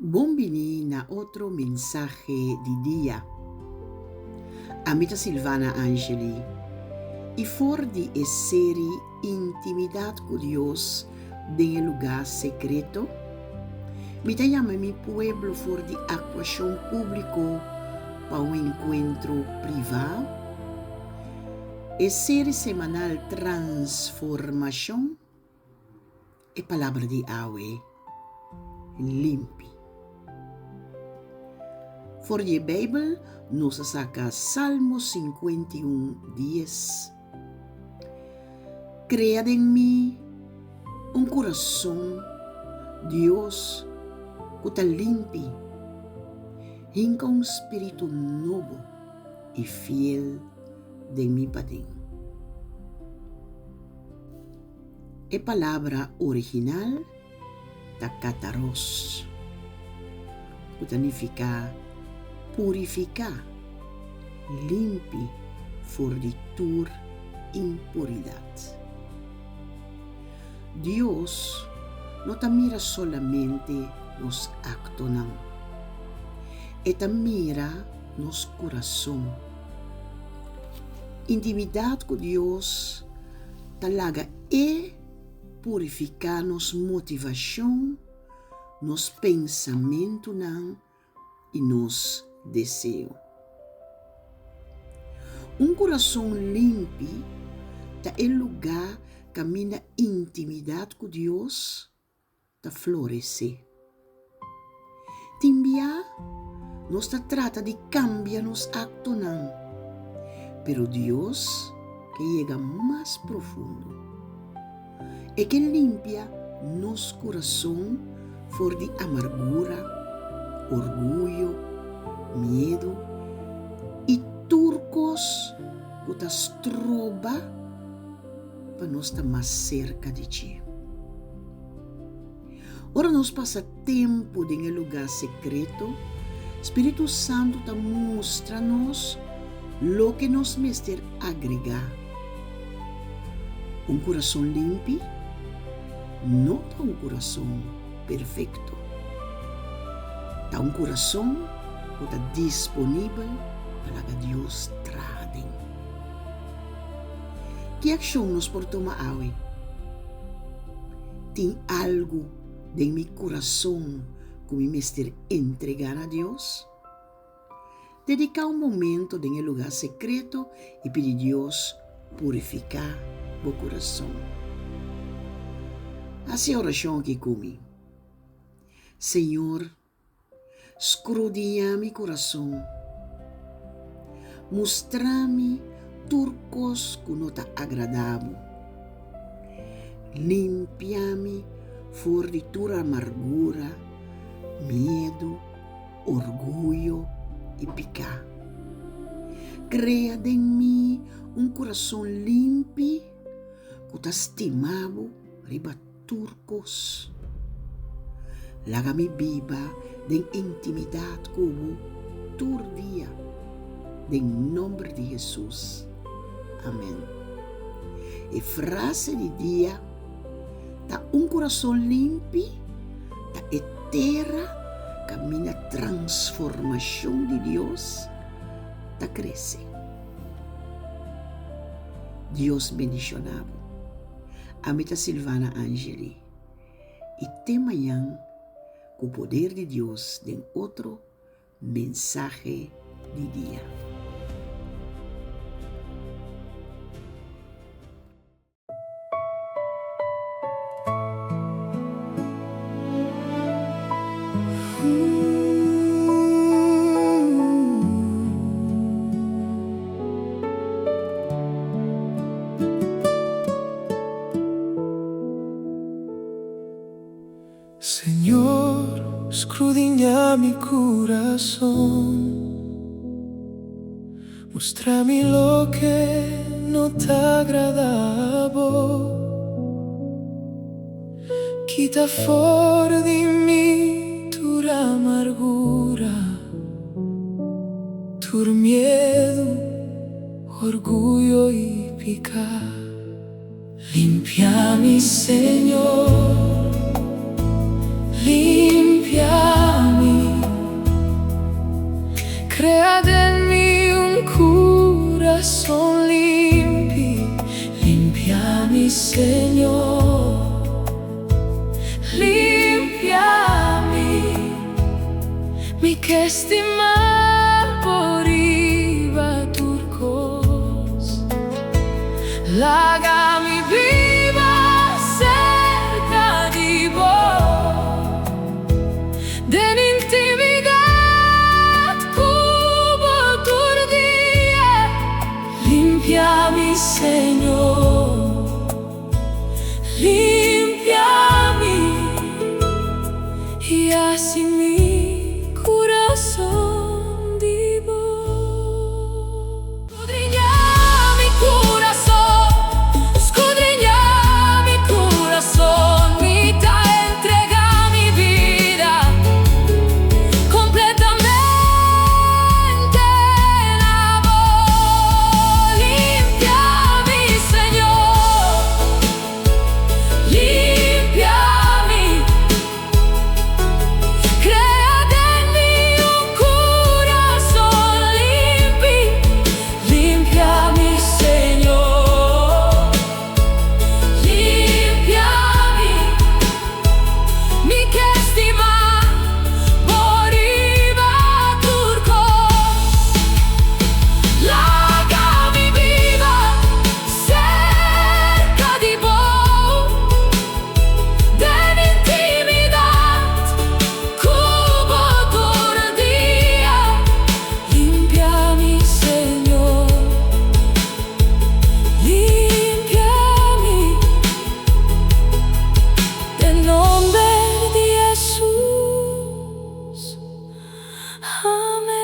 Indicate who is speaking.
Speaker 1: Bombini na otro mensaje di dia. Amita Silvana Angeli. E for di essere intimidad con Dios de lugar secreto, mi te llama mi pueblo for di actuación público pa un encuentro privado. E serie semanal transformación e palabra di awe limpi. For je Bijbel, nos saca Salmo 51:10. Crea en mí un corazón, Dios, que está limpio, hinca un espíritu nuevo y fiel de mi padín. La palabra original da kataros, que significa purificar, limpi, forditur, impuridad. Dios no te mira solamente los actos, te mira los corazón. Intimidad con Dios talaga purificar nos motivación, nos pensamiento y nos deseo. Un corazón limpio está el lugar camina intimidad con Dios, ta florece. Timbia no se trata de cambiar nos actos, pero Dios que llega más profundo y que limpia nos corazón for de amargura, orgullo, miedo y turcos que te troba para nos estar más cerca de ti. Ahora nos pasa tiempo en el lugar secreto. Espíritu Santo te muestra-nos lo que nos mester agregar. Un corazón limpio no está un corazón perfecto. Está un corazón que está disponible para que Dios trate. ¿Qué acción nos por tomar hoy? ¿Tiene algo de mi corazón que me mester entregar a Dios? Dedica un momento en el lugar secreto y pedir a Dios purificar tu corazón. Hace oración aquí conmigo. Señor, escudriña mi corazón. Mostrame turcos que no te agradamos. Limpiame fuera de tu amargura, miedo, orgullo y pecado. Crea en mí un corazón limpio que te estimamos riba turcos. Lágame viva de intimidad como tu día. En nombre de Jesús. Amén. Y frase de día, da un corazón limpio, da eterna, camina transformación de Dios, da crece. Dios bendicionado. Amita Silvana Angeli. Y te mañana, con el poder de Dios, en otro mensaje de día.
Speaker 2: Señor, escudriña mi corazón, muéstrame lo que no te agradaba, quita fuera de mí tu amargura, tu miedo, orgullo y pecado. Limpiami, Señor, limpiami. son limpi, limpiami, Señor, limpiami, mi che stimar por iba turcos, lágami viva cerca di vos, den intimidad cubo turdia, limpiami, Señor, limpiami, y así mi corazón divo. Escudriña mi corazón, mi te entrega mi vida completamente en amor. Limpiami, Señor, limpiami, crea en mí un corazón limpio. Limpiami, Señor, limpiami, mi che stima moriva turcos, lágami viva cerca di vos, den intimidad cubo turdia, limpiami, Señor, limpiami, del nombre de Jesús, amén.